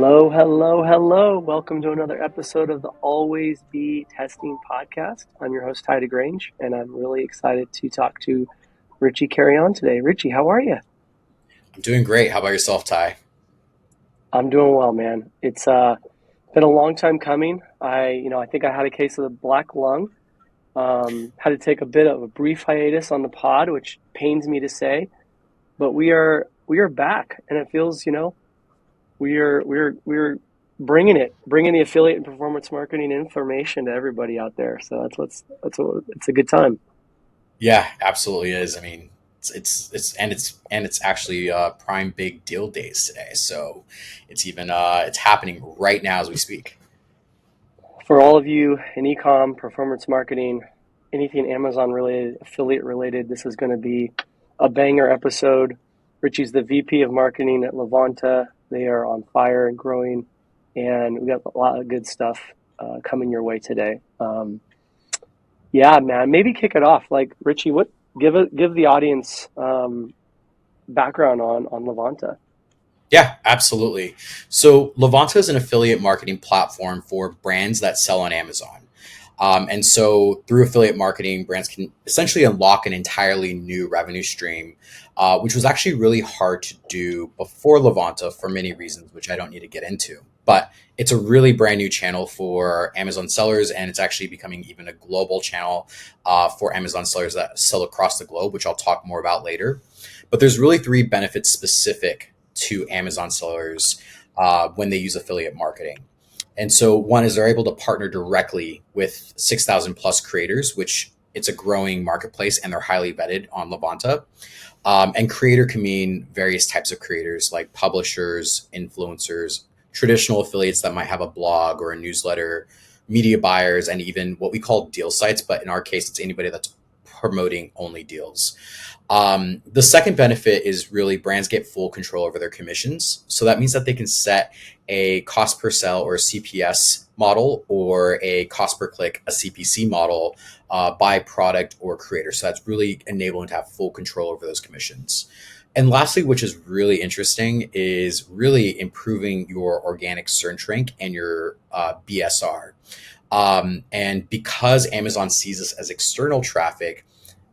Hello, hello, hello. Welcome to another episode of the Always Be Testing podcast. I'm your host, Ty DeGrange, and I'm really excited to talk to Richie Carreon today. Richie, how are you? I'm doing great. How about yourself, Ty? I'm doing well, man. It's been a long time coming. I think I had a case of the black lung. Had to take a bit of a brief hiatus on the pod, which pains me to say, but we are back, and it feels, we're bringing it, bringing the affiliate and performance marketing information to everybody out there. So that's what it's a good time. Yeah, absolutely is. I mean, it's actually prime big deal days today. So it's happening right now as we speak. For all of you in ecom, performance marketing, anything Amazon related, affiliate related, this is going to be a banger episode. Richie's the VP of marketing at Levanta. They are on fire and growing, and we got a lot of good stuff coming your way today. Yeah, man. Maybe kick it off. Like Richie, what give the audience background on Levanta. Yeah, absolutely. So Levanta is an affiliate marketing platform for brands that sell on Amazon. And so through affiliate marketing, brands can essentially unlock an entirely new revenue stream, which was actually really hard to do before Levanta for many reasons, which I don't need to get into. But it's a really brand new channel for Amazon sellers, and it's actually becoming even a global channel for Amazon sellers that sell across the globe, which I'll talk more about later. But there's really three benefits specific to Amazon sellers when they use affiliate marketing. And so one is they're able to partner directly with 6,000 plus creators, which it's a growing marketplace and they're highly vetted on Levanta. And creator can mean various types of creators like publishers, influencers, traditional affiliates that might have a blog or a newsletter, media buyers, and even what we call deal sites. But in our case, it's anybody that's promoting only deals. The second benefit is really brands get full control over their commissions. So that means that they can set a cost per sell or a CPS model or a cost per click, a CPC model by product or creator. So that's really enabling to have full control over those commissions. And lastly, which is really interesting, is really improving your organic search rank and your BSR. And because Amazon sees this as external traffic,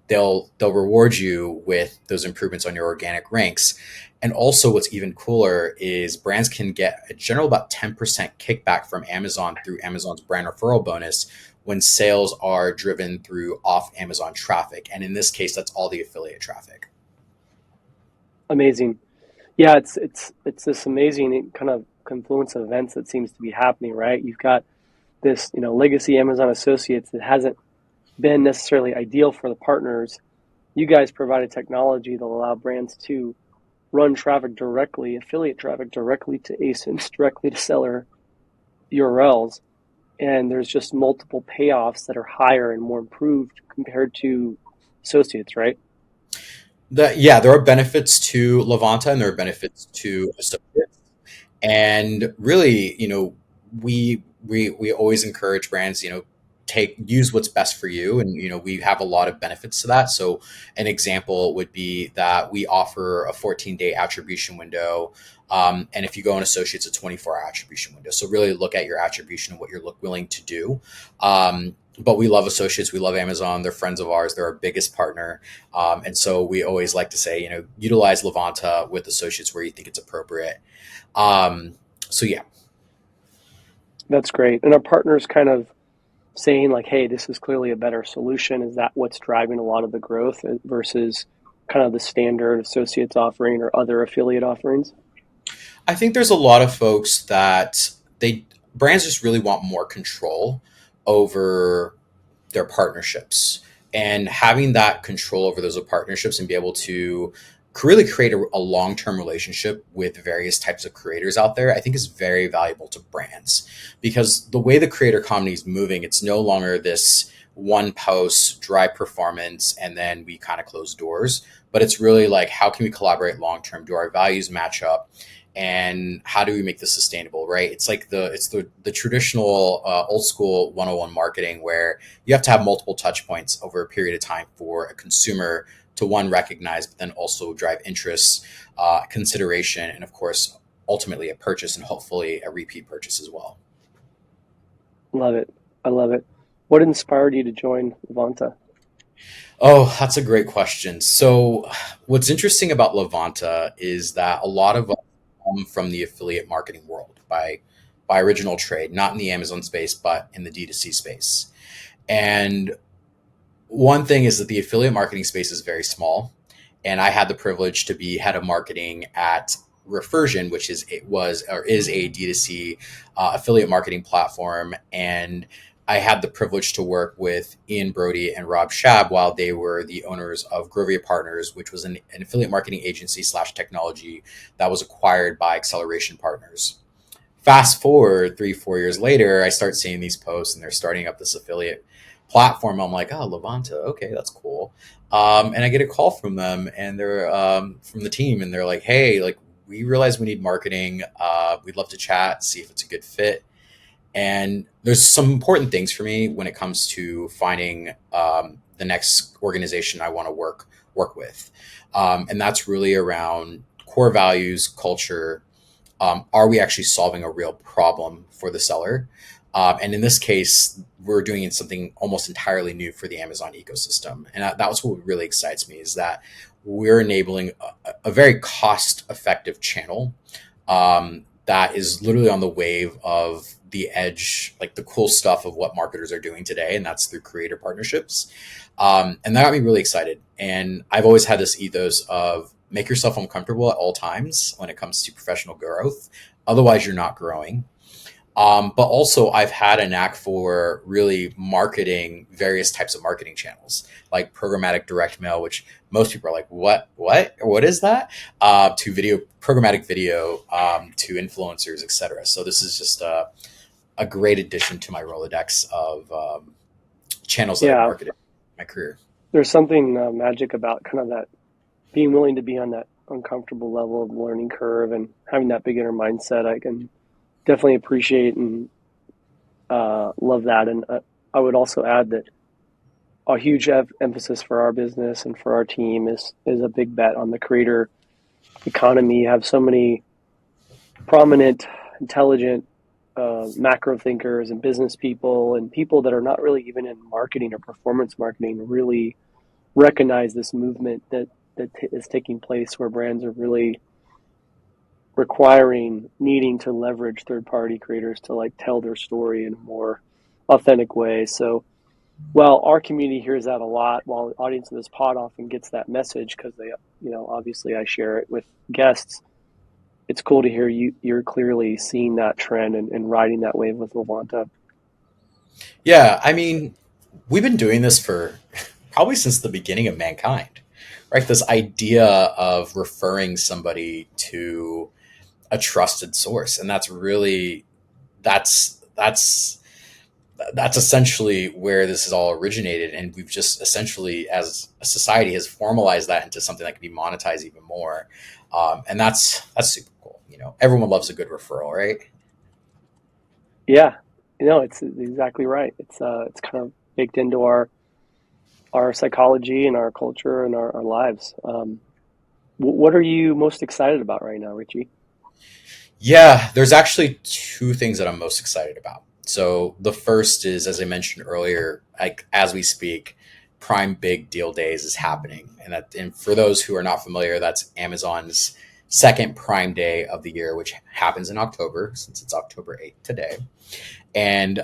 they'll reward you with those improvements on your organic ranks. And also what's even cooler is brands can get a general about 10% kickback from Amazon through Amazon's brand referral bonus when sales are driven through off Amazon traffic. And in this case, that's all the affiliate traffic. Amazing. Yeah, it's this amazing kind of confluence of events that seems to be happening, right? You've got this, legacy Amazon associates that hasn't been necessarily ideal for the partners. You guys provided technology that allow brands to run traffic directly, affiliate traffic directly to ASINs, directly to seller URLs. And there's just multiple payoffs that are higher and more improved compared to associates, right? Yeah, there are benefits to Levanta and there are benefits to associates. And really, we always encourage brands, take use what's best for you, and we have a lot of benefits to that. So an example would be that we offer a 14-day attribution window, and if you go on associates, a 24-hour attribution window. So really look at your attribution and what you're willing to do. But we love associates. We love Amazon. They're friends of ours. They're our biggest partner. And so we always like to say, utilize Levanta with associates where you think it's appropriate. So yeah. That's great. And our partners kind of saying like, hey, this is clearly a better solution. Is that what's driving a lot of the growth versus kind of the standard associates offering or other affiliate offerings? I think there's a lot of folks that brands just really want more control over their partnerships, and having that control over those partnerships and be able to really create a long-term relationship with various types of creators out there, I think is very valuable to brands, because the way the creator economy is moving, it's no longer this one post dry performance and then we kind of close doors, but it's really like, how can we collaborate long-term? Do our values match up? And how do we make this sustainable, right? It's like the traditional old school 101 marketing, where you have to have multiple touch points over a period of time for a consumer to, one, recognize, but then also drive interest, consideration, and of course ultimately a purchase and hopefully a repeat purchase as well. Love it. I love it. What inspired you to join Levanta? Oh, that's a great question. So, what's interesting about Levanta is that a lot of us come from the affiliate marketing world by original trade, not in the Amazon space, but in the D2C space. And one thing is that the affiliate marketing space is very small, and I had the privilege to be head of marketing at Refersion, which is it was or is a D2C affiliate marketing platform, and I had the privilege to work with Ian Brody and Rob Shab while they were the owners of Grovia Partners, which was an affiliate marketing agency slash technology that was acquired by Acceleration Partners. Fast forward 3 4 years later, I start seeing these posts and they're starting up this affiliate platform. I'm like, oh, Levanta, okay, that's cool. And I get a call from them and they're from the team and they're like, hey, like we realize we need marketing. We'd love to chat, see if it's a good fit. And there's some important things for me when it comes to finding the next organization I want to work with, and that's really around core values, culture. Are we actually solving a real problem for the seller? And in this case, we're doing something almost entirely new for the Amazon ecosystem. And that was what really excites me is that we're enabling a very cost effective channel that is literally on the wave of the edge, like the cool stuff of what marketers are doing today. And that's through creator partnerships. And that got me really excited. And I've always had this ethos of make yourself uncomfortable at all times when it comes to professional growth. Otherwise, you're not growing. But also, I've had a knack for really marketing various types of marketing channels, like programmatic direct mail, which most people are like, what is that? To video, programmatic video, to influencers, etc. So this is just a great addition to my Rolodex of channels that I've Yeah, marketed in my career. there's something magic about kind of that being willing to be on that uncomfortable level of learning curve and having that beginner mindset. I can definitely appreciate and love that. And I would also add that a huge emphasis for our business and for our team is a big bet on the creator economy. You have so many prominent, intelligent macro thinkers and business people and people that are not really even in marketing or performance marketing really recognize this movement that is taking place where brands are really requiring needing to leverage third party creators to like tell their story in a more authentic way. So while our community hears that a lot, while the audience of this pod often gets that message because they, obviously I share it with guests. It's cool to hear you're clearly seeing that trend and riding that wave with Levanta. Yeah, I mean, we've been doing this for probably since the beginning of mankind, right? This idea of referring somebody to a trusted source, and that's that's that's essentially where this is all originated, and we've just essentially, as a society, has formalized that into something that can be monetized even more, and that's super cool. You know, everyone loves a good referral, right? Yeah, it's exactly right. It's kind of baked into our psychology and our culture and our lives. What are you most excited about right now, Richie? Yeah, there's actually two things that I'm most excited about. So the first is, as I mentioned earlier, like as we speak, Prime Big Deal Days is happening, and for those who are not familiar, that's Amazon's second Prime Day of the year, which happens in October, since it's October 8th today. And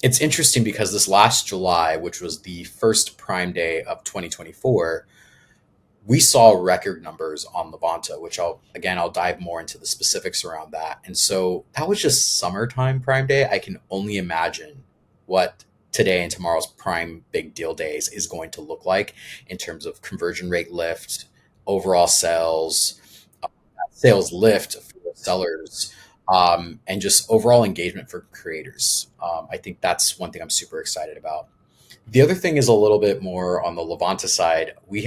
it's interesting because this last July, which was the first Prime Day of 2024, we saw record numbers on Levanta, which I'll dive more into the specifics around that. And so that was just summertime Prime Day. I can only imagine what today and tomorrow's Prime Big Deal Days is going to look like in terms of conversion rate lift, overall sales lift for sellers, and just overall engagement for creators. I think that's one thing I'm super excited about. The other thing is a little bit more on the Levanta side. We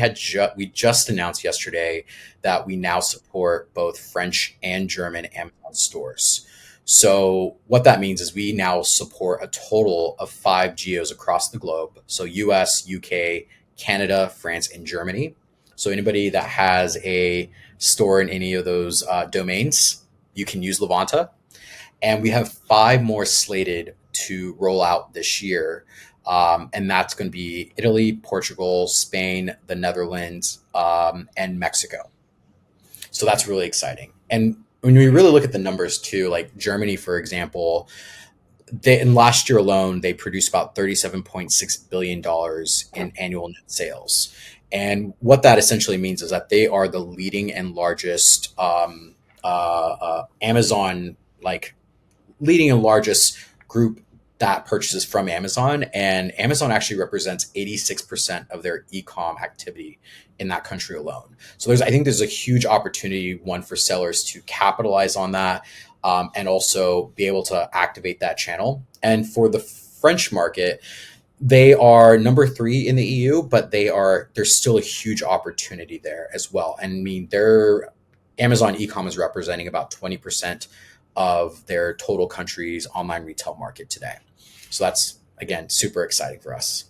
just announced yesterday that we now support both French and German Amazon stores. So what that means is we now support a total of 5 geos across the globe. So US, UK, Canada, France, and Germany. So anybody that has a store in any of those domains, you can use Levanta. And we have five more slated to roll out this year. And that's going to be Italy, Portugal, Spain, the Netherlands, and Mexico. So that's really exciting. And when we really look at the numbers too, like Germany, for example, in last year alone, they produced about $37.6 billion in annual net sales. And what that essentially means is that they are the leading and largest Amazon, like leading and largest group that purchases from Amazon. And Amazon actually represents 86% of their e-com activity in that country alone. So I think there's a huge opportunity, one, for sellers to capitalize on that, and also be able to activate that channel. And for the French market, they are number three in the EU, but there's still a huge opportunity there as well. And I mean, their Amazon e-com is representing about 20% of their total country's online retail market today. So that's, again, super exciting for us.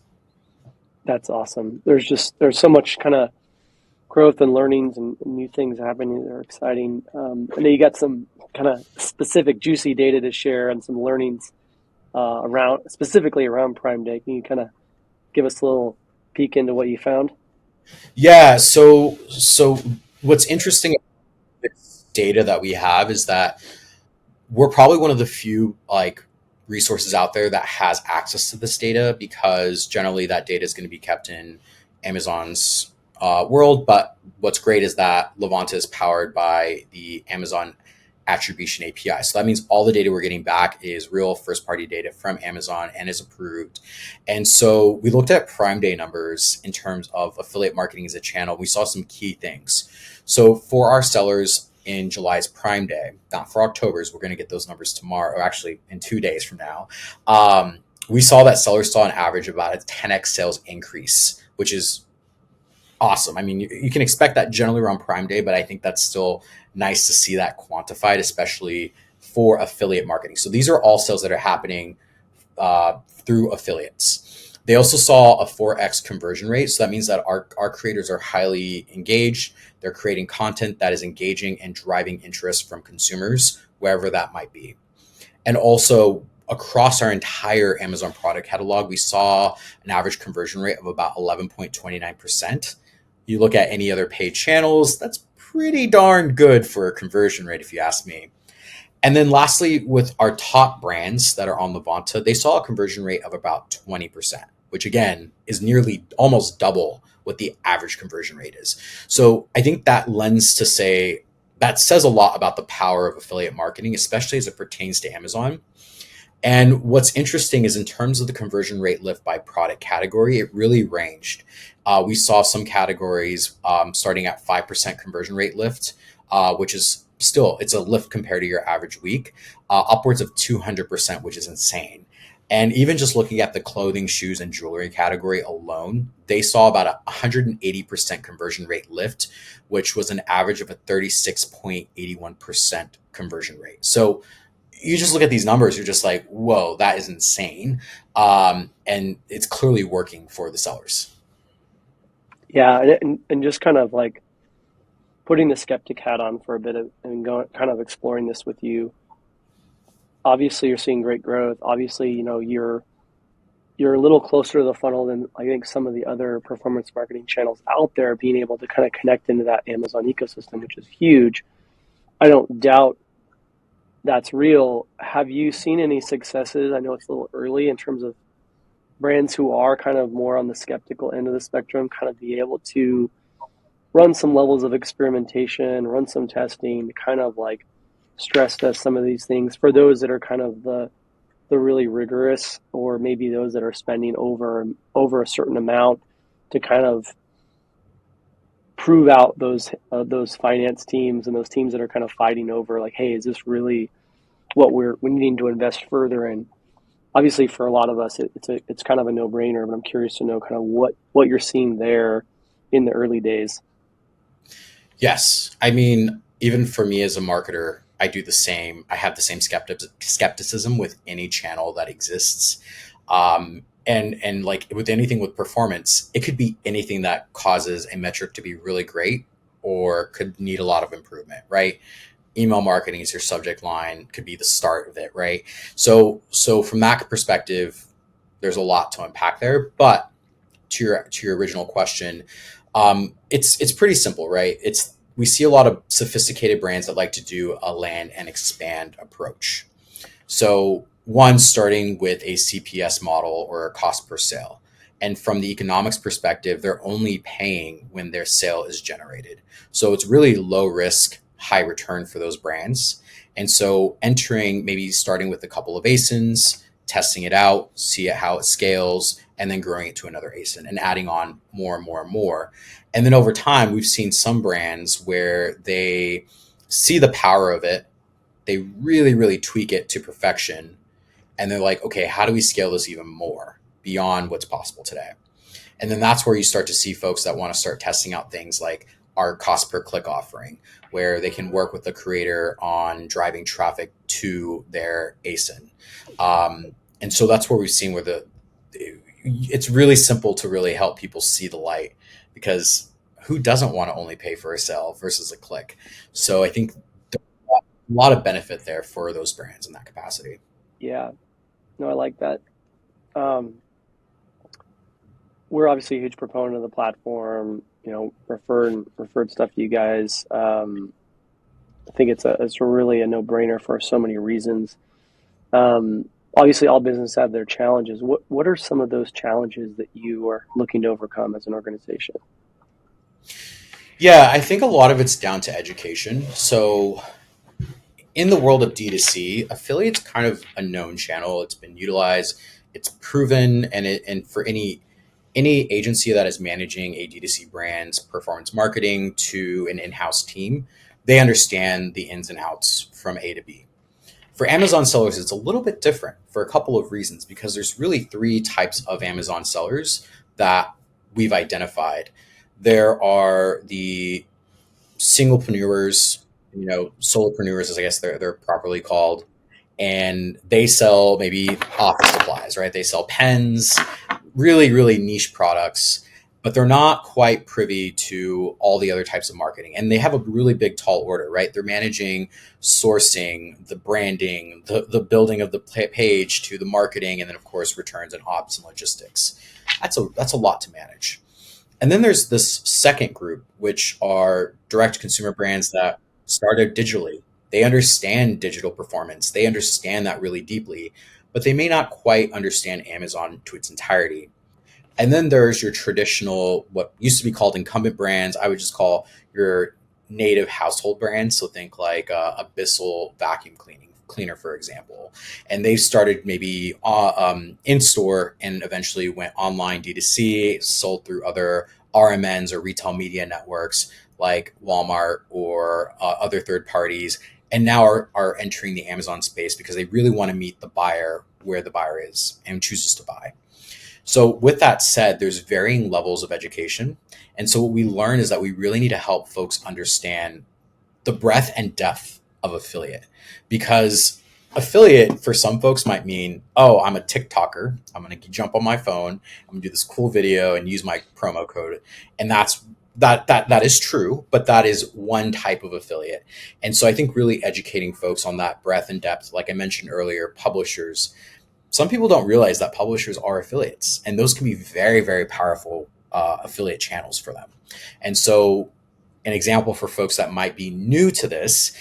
That's awesome. There's so much kind of growth and learnings and new things happening that are exciting. I know you got some kind of specific juicy data to share and some learnings around specifically around Prime Day. Can you kind of give us a little peek into what you found? Yeah. So what's interesting about this data that we have is that we're probably one of the few like resources out there that has access to this data, because generally that data is going to be kept in Amazon's world. But what's great is that Levanta is powered by the Amazon attribution API. So that means all the data we're getting back is real first party data from Amazon and is approved. And so we looked at Prime Day numbers in terms of affiliate marketing as a channel. We saw some key things. So for our sellers in July's Prime Day, not for October's, we're going to get those numbers tomorrow, or actually in 2 days from now. We saw that sellers saw an average about a 10x sales increase, which is awesome. I mean, you can expect that generally around Prime Day, but I think that's still nice to see that quantified, especially for affiliate marketing. So these are all sales that are happening through affiliates. They also saw a 4x conversion rate. So that means that our creators are highly engaged. They're creating content that is engaging and driving interest from consumers, wherever that might be. And also, across our entire Amazon product catalog, we saw an average conversion rate of about 11.29%. You look at any other paid channels, that's pretty darn good for a conversion rate, if you ask me. And then lastly, with our top brands that are on Levanta, they saw a conversion rate of about 20%, which again is nearly almost double what the average conversion rate is. So I think that lends to say that says a lot about the power of affiliate marketing, especially as it pertains to Amazon. And what's interesting is in terms of the conversion rate lift by product category, it really ranged. We saw some categories starting at 5% conversion rate lift, which is still, it's a lift compared to your average week, upwards of 200%, which is insane. And even just looking at the clothing, shoes, and jewelry category alone, they saw about a 180% conversion rate lift, which was an average of a 36.81% conversion rate. So you just look at these numbers, you're just like, whoa, that is insane. And it's clearly working for the sellers. Yeah, and just kind of like putting the skeptic hat on for a bit of, and going kind of exploring this with you. Obviously, you're seeing great growth. Obviously, you're a little closer to the funnel than I think some of the other performance marketing channels out there, being able to kind of connect into that Amazon ecosystem, which is huge. I don't doubt that's real. Have you seen any successes? I know it's a little early in terms of brands who are kind of more on the skeptical end of the spectrum, kind of be able to run some levels of experimentation, run some testing, to kind of like stress test some of these things for those that are kind of the really rigorous, or maybe those that are spending over a certain amount to kind of prove out those finance teams and those teams that are kind of fighting over like, hey, is this really what we needing to invest further in? Obviously, for a lot of us, it's kind of a no brainer. But I'm curious to know kind of what you're seeing there in the early days. Yes. I mean, even for me as a marketer, I do the same. I have the same skepticism with any channel that exists. And like with anything with performance, it could be anything that causes a metric to be really great or could need a lot of improvement, right? Email marketing is your subject line, could be the start of it, right? So from that perspective, there's a lot to unpack there. But to your original question, it's pretty simple, right? It's we see a lot of sophisticated brands that like to do a land and expand approach. So one starting with a CPS model or a cost per sale. And from the economics perspective, they're only paying when their sale is generated. So it's really low risk, high return for those brands. And so entering, maybe starting with a couple of ASINs, testing it out, see how it scales, and then growing it to another ASIN and adding on more and more and more. And then over time, we've seen some brands where they see the power of it, they really, really tweak it to perfection. And they're like, okay, how do we scale this even more beyond what's possible today? And then that's where you start to see folks that want to start testing out things like our cost per click offering, where they can work with the creator on driving traffic to their ASIN. And so that's where we've seen where it's really simple to really help people see the light, because who doesn't want to only pay for a sale versus a click? So I think a lot of benefit there for those brands in that capacity. Yeah, no, I like that. Um, we're obviously a huge proponent of the platform. Referred stuff to you guys. I think it's really a no brainer for so many reasons. Obviously, all businesses have their challenges. What are some of those challenges that you are looking to overcome as an organization? Yeah, I think a lot of it's down to education. So in the world of D2C, affiliate's kind of a known channel. It's been utilized, it's proven, and for any agency that is managing a D2C brand's performance marketing to an in-house team, they understand the ins and outs from A to B. For Amazon sellers, it's a little bit different for a couple of reasons, because there's really three types of Amazon sellers that we've identified. There are the singlepreneurs, solopreneurs, as I guess they're properly called, and they sell maybe office supplies, right? They sell pens, really, really niche products, but they're not quite privy to all the other types of marketing. And they have a really big, tall order, right? They're managing sourcing, the branding, the building of the page to the marketing, and then, of course, returns and ops and logistics. That's a lot to manage. And then there's this second group, which are direct consumer brands that started digitally. They understand digital performance, they understand that really deeply, but they may not quite understand Amazon to its entirety. And then there's your traditional, what used to be called incumbent brands. I would just call your native household brands. So think like a Bissell vacuum cleaner, for example. And they started maybe in store and eventually went online D2C, sold through other RMNs or retail media networks like Walmart or other third parties. And now are entering the Amazon space because they really want to meet the buyer where the buyer is and chooses to buy. So with that said, there's varying levels of education. And so what we learn is that we really need to help folks understand the breadth and depth of affiliate, because affiliate for some folks might mean, oh, I'm a TikToker. I'm going to jump on my phone. I'm going to do this cool video and use my promo code. And that is true, but that is one type of affiliate. And so I think really educating folks on that breadth and depth, like I mentioned earlier, publishers, some people don't realize that publishers are affiliates, and those can be very, very powerful affiliate channels for them. And so, an example for folks that might be new to this,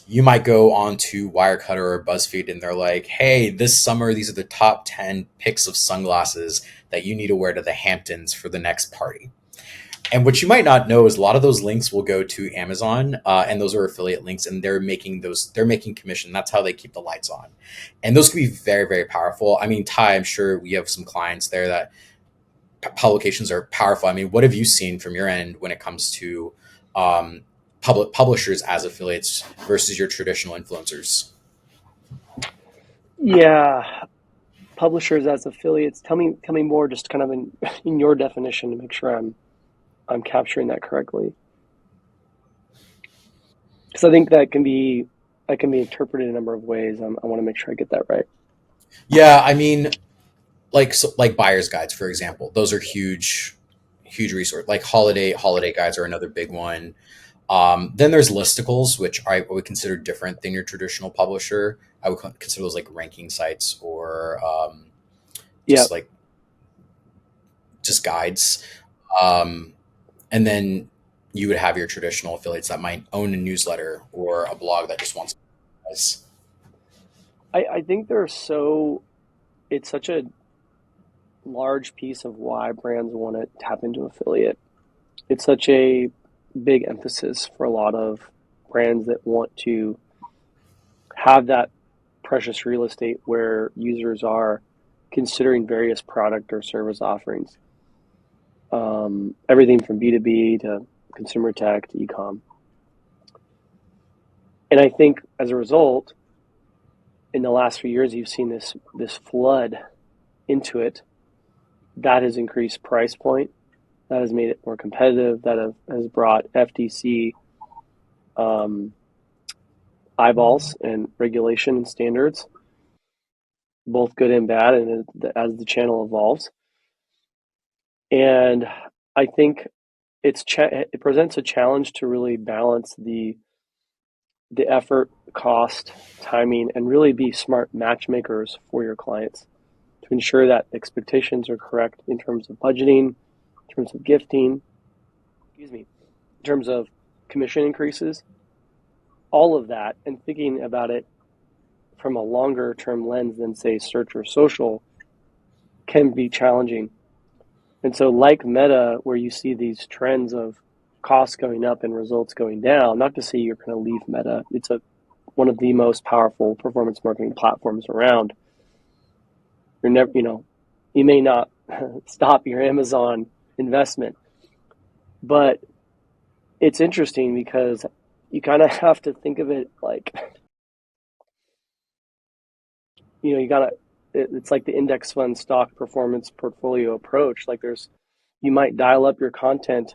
you might go on to Wirecutter or BuzzFeed, and they're like, "Hey, this summer, these are the top 10 picks of sunglasses that you need to wear to the Hamptons for the next party." And what you might not know is a lot of those links will go to Amazon, and those are affiliate links, and they're making commission. That's how they keep the lights on, and those can be very, very powerful. I mean, Ty, I'm sure we have some clients there that publications are powerful. I mean, what have you seen from your end when it comes to um, publishers as affiliates versus your traditional influencers? Yeah, publishers as affiliates. Tell me more, just kind of in your definition to make sure I'm capturing that correctly. Because I think that can be interpreted a number of ways. I want to make sure I get that right. Yeah, I mean, like buyer's guides, for example. Those are huge resource. Like holiday guides are another big one. Then there's listicles, which I would consider different than your traditional publisher. I would consider those like ranking sites or Yeah. just like just guides. Um, and then you would have your traditional affiliates that might own a newsletter or a blog that just wants to. I think it's such a large piece of why brands want to tap into affiliate. It's such a big emphasis for a lot of brands that want to have that precious real estate where users are considering various product or service offerings. Everything from B2B to consumer tech to e-com. And I think as a result, in the last few years, you've seen this flood into it. That has increased price point. That has made it more competitive. Has brought FTC eyeballs and regulation and standards, both good and bad, and as the channel evolves. And I think it presents a challenge to really balance the effort, cost, timing, and really be smart matchmakers for your clients to ensure that expectations are correct in terms of budgeting, in terms of gifting, in terms of commission increases, all of that, and thinking about it from a longer term lens than, say, search or social can be challenging. And so, like Meta, where you see these trends of costs going up and results going down, not to say you're going to leave Meta, it's one of the most powerful performance marketing platforms around. You're never, you may not stop your Amazon investment, but it's interesting because you kind of have to think of it like, you gotta, it's like the index fund stock performance portfolio approach. Like you might dial up your content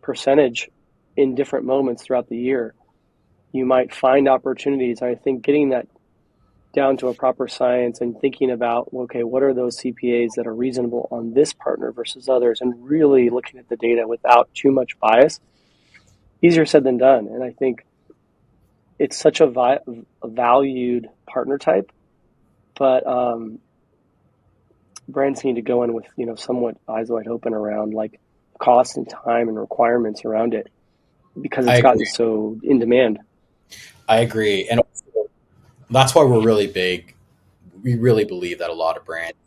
percentage in different moments throughout the year. You might find opportunities. I think getting that down to a proper science and thinking about, okay, what are those CPAs that are reasonable on this partner versus others, and really looking at the data without too much bias, easier said than done. And I think it's such a valued partner type, but brands need to go in with, somewhat eyes wide open around like cost and time and requirements around it because I it's gotten agree. so in demand. I agree. And also, that's why we're really big. We really believe that a lot of brands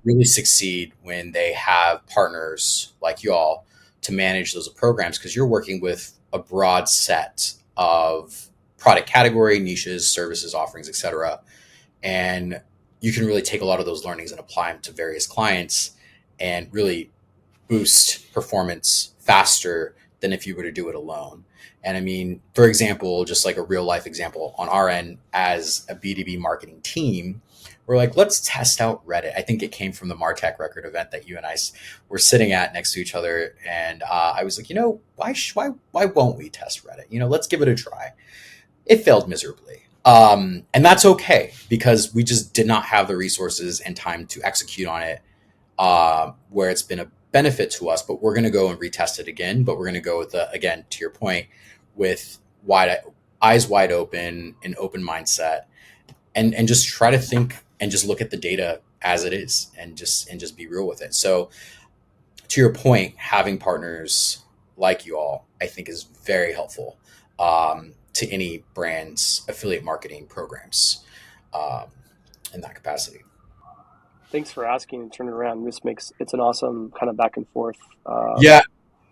really succeed when they have partners like y'all to manage those programs, because you're working with a broad set of product category, niches, services, offerings, etc. And you can really take a lot of those learnings and apply them to various clients and really boost performance faster than if you were to do it alone. And I mean, for example, just like a real life example on our end as a B2B marketing team, we're like, let's test out Reddit. I think it came from the Martech record event that you and I were sitting at next to each other. And I was like, why won't we test Reddit? Let's give it a try. It failed miserably. And that's okay because we just did not have the resources and time to execute on it, where it's been a benefit to us. But we're going to go and retest it again. But we're going to go with again, to your point, with eyes wide open, an open mindset, and just try to think and just look at the data as it is, and just be real with it. So to your point, having partners like you all, I think, is very helpful to any brand's affiliate marketing programs um, in that capacity. Thanks for asking and turning around. It's an awesome kind of back and forth. Yeah,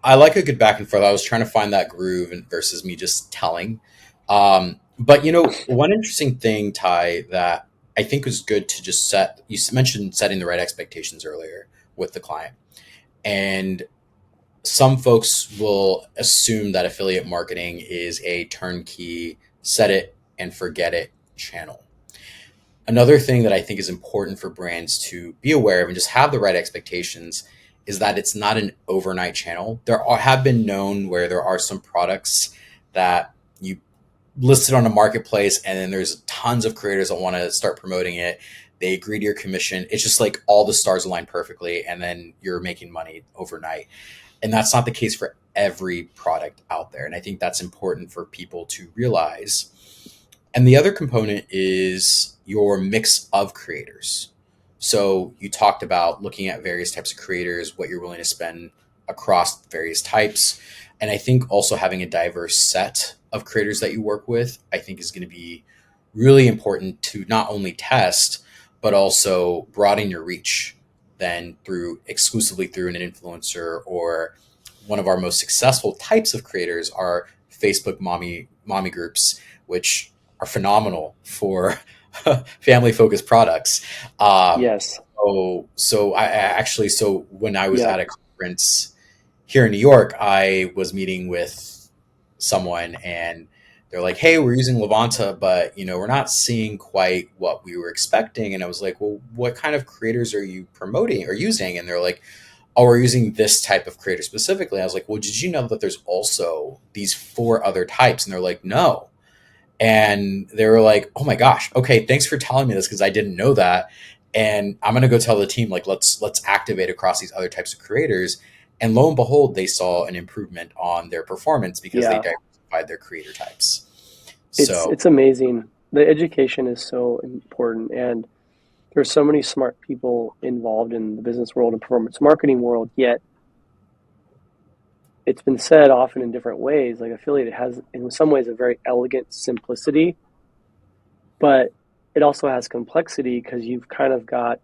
I like a good back and forth. I was trying to find that groove and versus me just telling. But one interesting thing, Ty, that I think was good to just set. You mentioned setting the right expectations earlier with the client, and some folks will assume that affiliate marketing is a turnkey, set it and forget it channel. Another thing that I think is important for brands to be aware of and just have the right expectations is that it's not an overnight channel. Have been known where there are some products that you listed on a marketplace and then there's tons of creators that want to start promoting it. they agree to your commission. It's just like all the stars align perfectly, and then you're making money overnight. And that's not the case for every product out there. And I think that's important for people to realize. And the other component is your mix of creators. So you talked about looking at various types of creators, what you're willing to spend across various types. And I think also having a diverse set of creators that you work with, I think is going to be really important to not only test, but also broaden your reach then through exclusively through an influencer. Or one of our most successful types of creators are Facebook mommy groups, which are phenomenal for family focused products. Um, Yes. so I actually, so when I was Yeah. at a conference here in New York, I was meeting with someone and they're like, "Hey, we're using Levanta, but we're not seeing quite what we were expecting." And I was like, "Well, what kind of creators are you promoting or using?" And they're like, "Oh, we're using this type of creator specifically." I was like, "Well, did you know that there's also these four other types?" And they're like, "No." And they were like, "Oh my gosh, okay, thanks for telling me this because I didn't know that." And I'm gonna go tell the team like let's activate across these other types of creators. And lo and behold, they saw an improvement on their performance because they Yeah. diversified their creator types. It's So it's amazing. The education is so important, and there's so many smart people involved in the business world and performance marketing world, yet it's been said often in different ways. Like affiliate has in some ways a very elegant simplicity, but it also has complexity because you've kind of got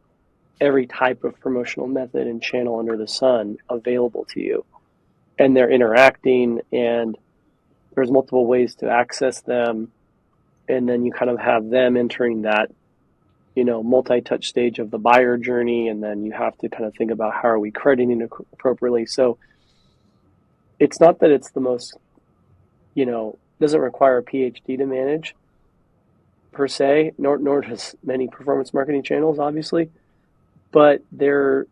every type of promotional method and channel under the sun available to you. And they're interacting and there's multiple ways to access them. And then you kind of have them entering that, multi-touch stage of the buyer journey. And then you have to kind of think about how are we crediting appropriately. So it's not that it's the most, doesn't require a PhD to manage per se, nor does many performance marketing channels, obviously, but they're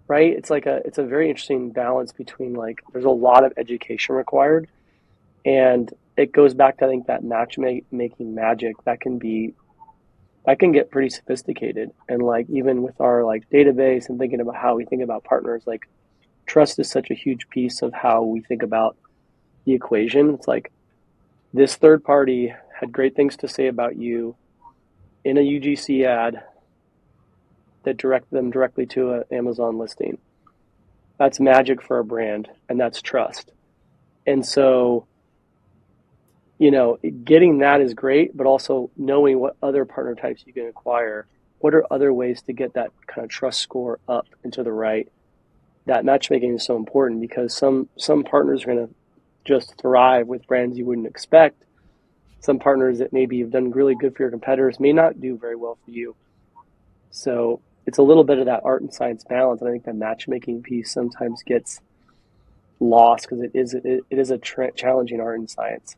right. It's a very interesting balance between like there's a lot of education required, and it goes back to I think that matchmaking magic that can get pretty sophisticated. And like even with our like database and thinking about how we think about partners, like trust is such a huge piece of how we think about the equation. It's like this third party had great things to say about you in a UGC ad that directed them directly to an Amazon listing. That's magic for a brand, and that's trust. And so, getting that is great, but also knowing what other partner types you can acquire. What are other ways to get that kind of trust score up and to the right? That matchmaking is so important because some partners are going to just thrive with brands you wouldn't expect. Some partners that maybe have done really good for your competitors may not do very well for you. So it's a little bit of that art and science balance. And I think the matchmaking piece sometimes gets lost because it is a challenging art and science.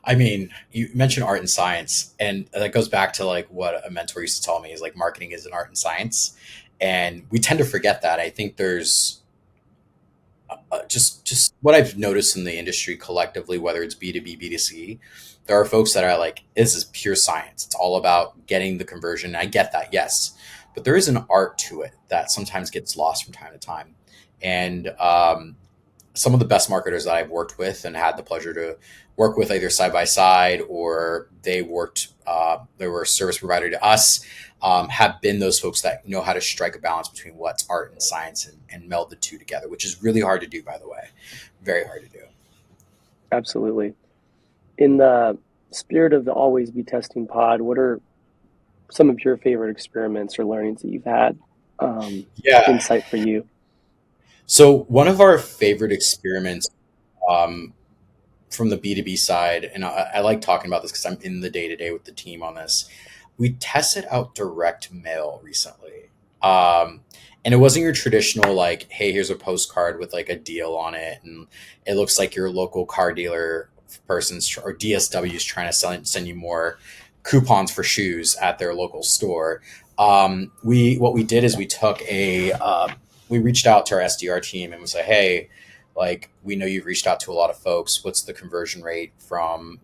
I mean, you mentioned art and science, and that goes back to like what a mentor used to tell me is like marketing is an art and science. And we tend to forget that. I think there's just what I've noticed in the industry collectively, whether it's B2B, B2C, there are folks that are like, this is pure science. It's all about getting the conversion. I get that, yes. But there is an art to it that sometimes gets lost from time to time. And some of the best marketers that I've worked with and had the pleasure to work with either side by side or they were a service provider to us, have been those folks that know how to strike a balance between what's art and science and meld the two together, which is really hard to do, by the way. Very hard to do. Absolutely. In the spirit of the always be testing pod, what are some of your favorite experiments or learnings that you've had? Yeah. Insight for you. So one of our favorite experiments um, from the B2B side, and I like talking about this because I'm in the day to day with the team on this. We tested out direct mail recently. Um, and it wasn't your traditional, like, hey, here's a postcard with like a deal on it. And it looks like your local car dealer person's or DSW is trying to send you more coupons for shoes at their local store. What we did is we reached out to our SDR team and was like, hey, like, we know you've reached out to a lot of folks. What's the conversion rate from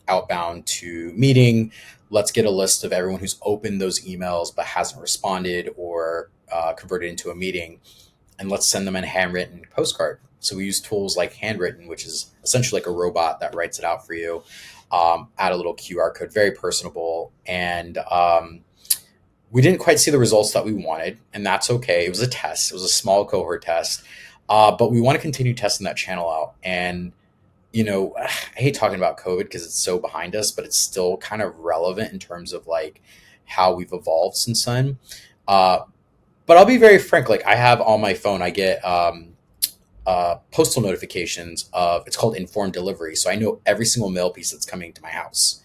outbound to meeting? let's get a list of everyone who's opened those emails but hasn't responded or converted into a meeting, and let's send them a handwritten postcard. So we use tools like Handwritten, which is essentially like a robot that writes it out for you. Add a little QR code, very personable. And we didn't quite see the results that we wanted, and that's okay. It was a test, it was a small cohort test. But we want to continue testing that channel out. And, I hate talking about COVID because it's so behind us, but it's still kind of relevant in terms of like how we've evolved since then. Uh, but I'll be very frank. Like I have on my phone, I get postal notifications of it's called informed delivery. So I know every single mail piece that's coming to my house.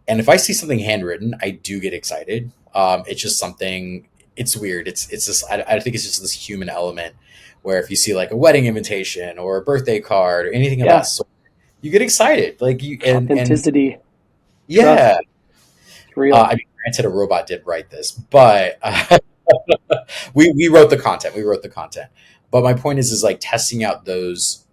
And if I see something handwritten, I do get excited. It's just something. It's weird. It's just. I think it's just this human element where if you see like a wedding invitation or a birthday card or anything of that Yeah. sort, you get excited. Like you and Authenticity, trust, yeah. it's real. I mean, granted, a robot did write this, but we wrote the content. We wrote the content. But my point is like testing out those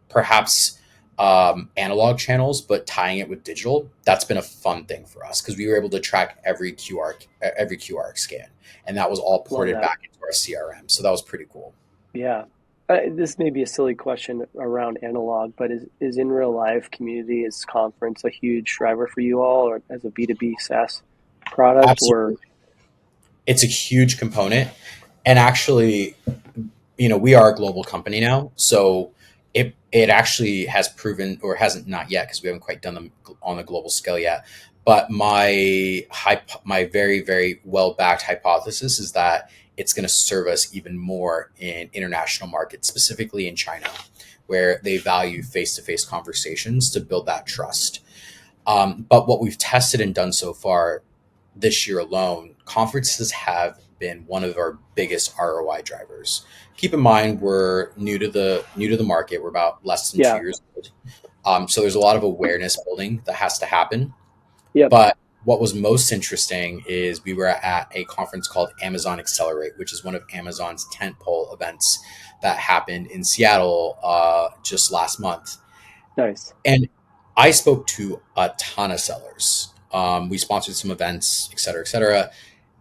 perhaps analog channels, but tying it with digital. That's been a fun thing for us because we were able to track every QR scan, and that was all Love ported that. back into our CRM. So that was pretty cool. Yeah. This may be a silly question around analog, but is in real life community, is conference a huge driver for you all, or as a B2B SaaS product, or Absolutely, it's a huge component, and actually, we are a global company now, so it actually has proven, or hasn't, not yet because we haven't quite done them on a global scale yet. But my very very well backed hypothesis is that it's going to serve us even more in international markets, specifically in China, where they value face to face conversations to build that trust. But what we've tested and done so far this year alone, conferences have been one of our biggest ROI drivers. Keep in mind, we're new to the market. We're about less than two yeah, years old, so there's a lot of awareness building that has to happen. yep, But what was most interesting is we were at a conference called Amazon Accelerate, which is one of Amazon's tentpole events that happened in Seattle just last month. nice, And I spoke to a ton of sellers. We sponsored some events, et cetera, et cetera.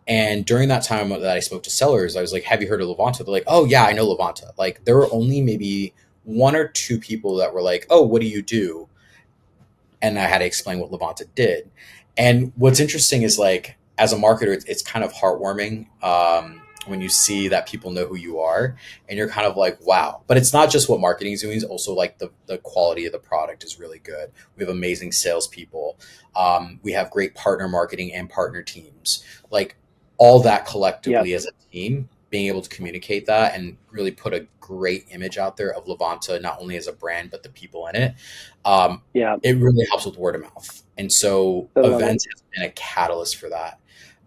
And during that time that I spoke to sellers, I was like, "Have you heard of Levanta?" They're like, "Oh yeah, I know Levanta." Like there were only maybe one or two people that were like, "Oh, what do you do?" And I had to explain what Levanta did. And what's interesting is like as a marketer, it's kind of heartwarming when you see that people know who you are, and you're kind of like, wow. But it's not just what marketing is doing; it's also like the quality of the product is really good. We have amazing salespeople. We have great partner marketing and partner teams. Like all that yep, collectively as a team, being able to communicate that and really put a great image out there of Levanta, not only as a brand but the people in it. Um, yeah, it really helps with word of mouth. And so I love it. events has been a catalyst for that.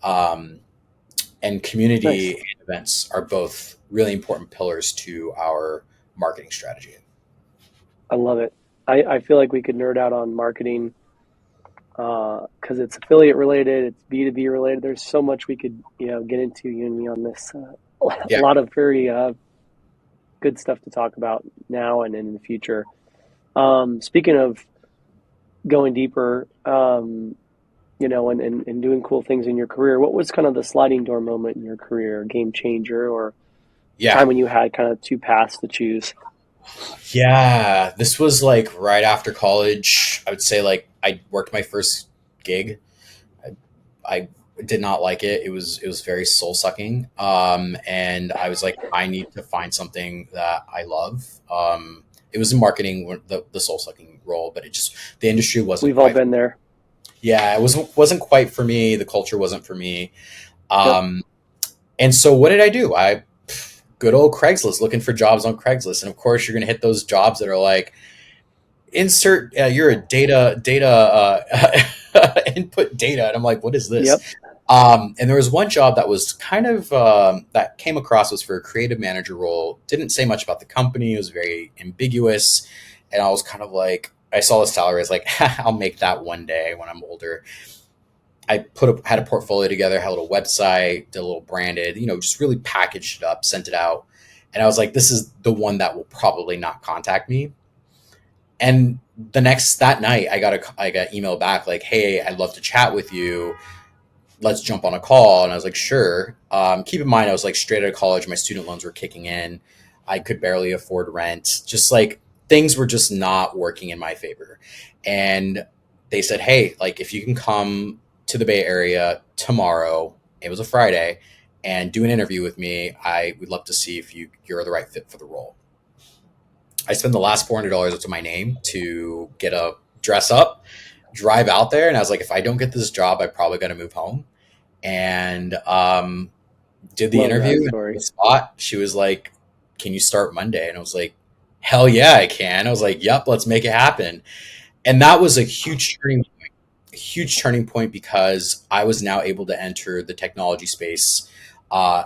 Um, and Nice, community and events are both really important pillars to our marketing strategy. I love it. I feel like we could nerd out on marketing because it's affiliate related, it's B2B related. There's so much we could get into, you and me, on this. A Yeah, lot of very good stuff to talk about now and in the future. Speaking of going deeper, and doing cool things in your career, what was kind of the sliding door moment in your career, game changer, or yeah, time when you had kind of two paths to choose? yeah. This was like right after college. I would say like I worked my first gig. I did not like it. It was very soul sucking. And I was like, I need to find something that I love. It was in marketing, the soul sucking role, but it just the industry wasn't We've all quite. been there. Yeah, it wasn't quite for me. The culture wasn't for me. Yep. Um, and so what did I do? Good old Craigslist, looking for jobs on Craigslist, and of course you're going to hit those jobs that are like insert you're a data input data, and I'm like, what is this? Yep. And there was one job that was kind of that came across was for a creative manager role. Didn't say much about the company. It was very ambiguous, and I was kind of like, I saw the salary. I was like, I'll make that one day when I'm older. I had a portfolio together, had a little website, did a little branded, just really packaged it up, sent it out, and I was like, this is the one that will probably not contact me. And that night, I got email back like, "Hey, I'd love to chat with you. Let's jump on a call." And I was like, "Sure." Keep in mind, I was like straight out of college. My student loans were kicking in. I could barely afford rent. Just like things were just not working in my favor. And they said, "Hey, like if you can come to the Bay Area tomorrow," it was a Friday, "and do an interview with me, I would love to see if you're the right fit for the role." I spent the last $400 to my name to get a dress up, drive out there, and I was like, if I don't get this job, I probably got to move home. And did the Love interview that and on the story. spot. She was like, "Can you start Monday?" And I was like, "Hell yeah, I can." I was like, "Yep, let's make it happen." And that was a huge turning point because I was now able to enter the technology space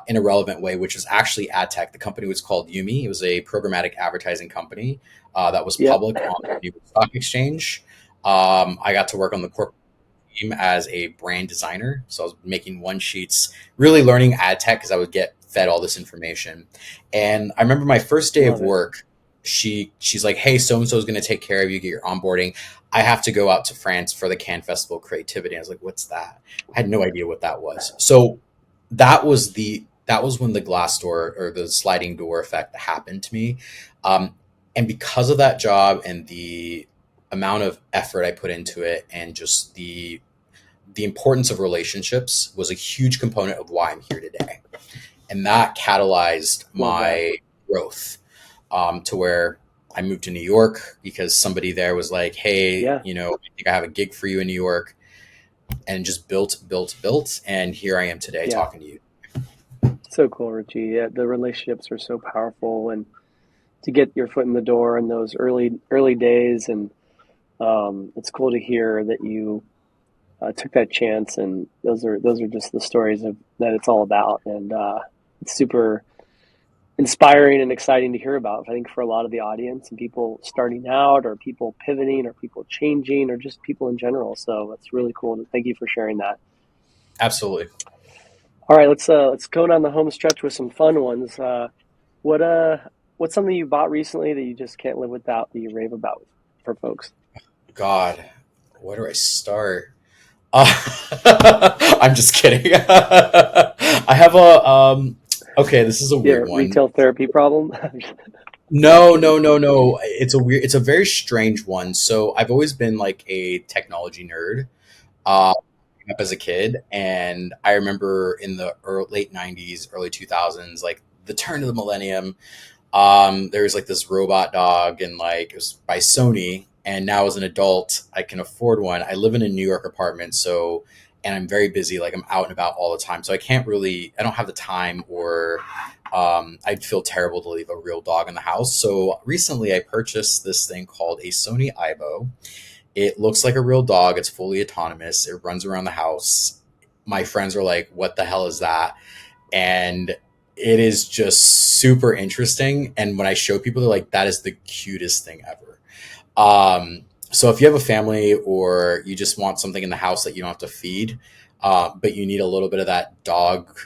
in a relevant way, which was actually ad tech. The company was called Yumi. It was a programmatic advertising company that was Yep. public on the New York Stock Exchange. I got to work on the corporate team as a brand designer. So I was making one sheets, really learning ad tech because I would get fed all this information. And I remember my first day of Love it. work, she's like, "Hey, so and so is going to take care of you, get your onboarding. I have to go out to France for the Cannes Festival of Creativity." I was like, "What's that?" I had no idea what that was. So that was when the glass door or the sliding door effect happened to me. Um, and because of that job and the amount of effort I put into it and just the importance of relationships was a huge component of why I'm here today. And that catalyzed Love that. my growth to where I moved to New York because somebody there was like, "Hey, Yeah. I think I have a gig for you in New York," and just built, built, built. And here I am today Yeah. talking to you. So cool, Richie. Yeah, the relationships are so powerful, and to get your foot in the door in those early days, and it's cool to hear that you took that chance, and those are just the stories of that it's all about, and it's super inspiring and exciting to hear about. I think for a lot of the audience and people starting out, or people pivoting, or people changing, or just people in general. So it's really cool. Thank you for sharing that. Absolutely. All right, let's go down the home stretch with some fun ones. What what's something you bought recently that you just can't live without that you rave about for folks? God, where do I start? Uh, I'm just kidding. I have a okay, this is a Yeah, weird one. retail therapy problem. Just No, kidding. no, no, no. It's a very strange one. So I've always been like a technology nerd. Up as a kid, and I remember in the late '90s, early 2000s, like the turn of the millennium. There was like this robot dog, and like it was by Sony. And now as an adult, I can afford one. I live in a New York apartment, so and I'm very busy. Like I'm out and about all the time, so I don't have the time, or I'd feel terrible to leave a real dog in the house. So recently, I purchased this thing called a Sony Aibo. It looks like a real dog. It's fully autonomous. It runs around the house. My friends are like, "What the hell is that?" And it is just super interesting. And when I show people, they're like, "That is the cutest thing ever." So if you have a family or you just want something in the house that you don't have to feed, but you need a little bit of that dog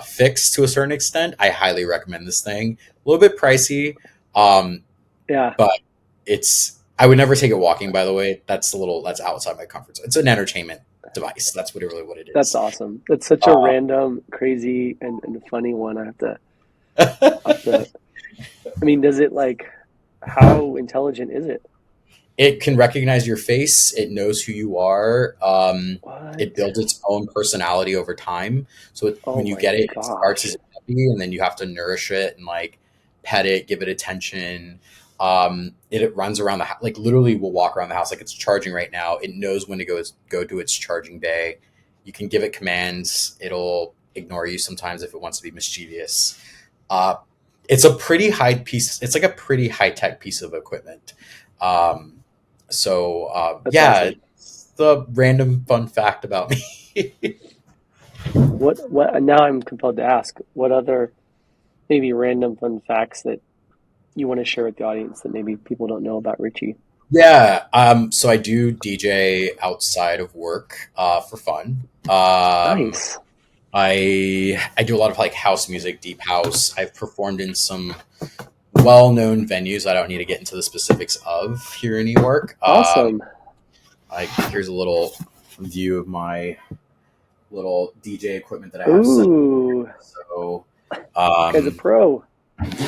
fix to a certain extent, I highly recommend this thing. A little bit pricey, um, Yeah, but I would never take it walking, by the way. That's outside my comfort zone. It's an entertainment device. That's what it that's is. awesome. That's such a Uh, random, crazy, and funny one. Have to. I mean, does it like how intelligent is it? it can recognize your face. It knows who you are. It What? builds its own personality over time. So Oh when you my get it, it starts gosh. as a puppy, and then you have to nourish it and like pet it, give it attention. It runs around the house, like literally will walk around the house like it's charging right now. It knows when to go to its charging bay. You can give it commands. It'll ignore you sometimes if it wants to be mischievous. Uh, it's a pretty high piece. It's like a pretty high tech piece of equipment. Um, That's yeah, awesome. it's the random fun fact about me. What now I'm compelled to ask, what other maybe random fun facts that you want to share with the audience that maybe people don't know about Richie? Yeah, so I do DJ outside of work for fun. Nice. I do a lot of like house music, deep house. I've performed in some well-known venues I don't need to get into the specifics of here in New York. Awesome. Like here's a little view of my little DJ equipment that I have set up. Ooh, So, guy's a um, pro.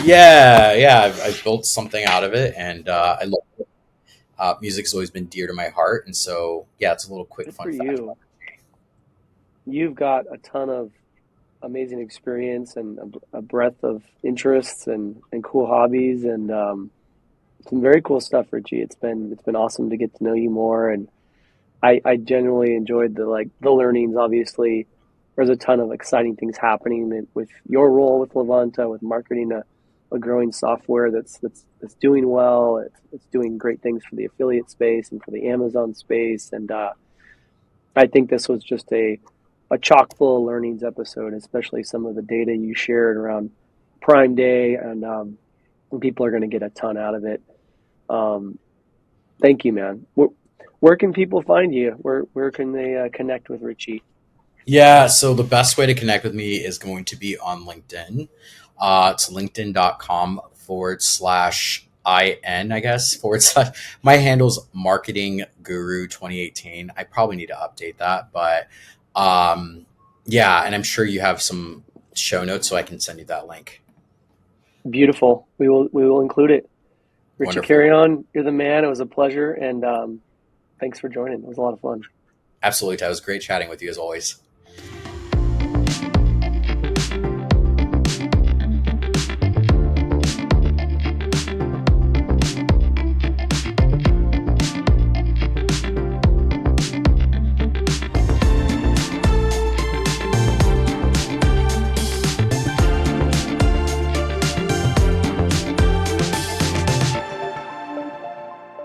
yeah, I've built something out of it, and I love it. Music's always been dear to my heart, and so yeah, it's a little quick Good for fun fact. you. You've got a ton of amazing experience and a breadth of interests and cool hobbies and some very cool stuff, Richie. It's been awesome to get to know you more, and I genuinely enjoyed the learnings. Obviously, there's a ton of exciting things happening with your role with Levanta, with marketing a growing software that's doing well. It's doing great things for the affiliate space and for the Amazon space, and I think this was just a chock full of learnings episode, especially some of the data you shared around Prime Day, and people are going to get a ton out of it. Um, Thank you, man. Where can people find you? Where can they connect with Richie? Yeah, so the best way to connect with me is going to be on LinkedIn. It's linkedin.com /IN, I guess, / my handle's marketing guru 2018. I probably need to update that, but yeah, and I'm sure you have some show notes so I can send you that link. Beautiful. We will include it. Richie Wonderful. Carreon, you're the man. It was a pleasure, and thanks for joining. It was a lot of fun. Absolutely. That was great chatting with you as always.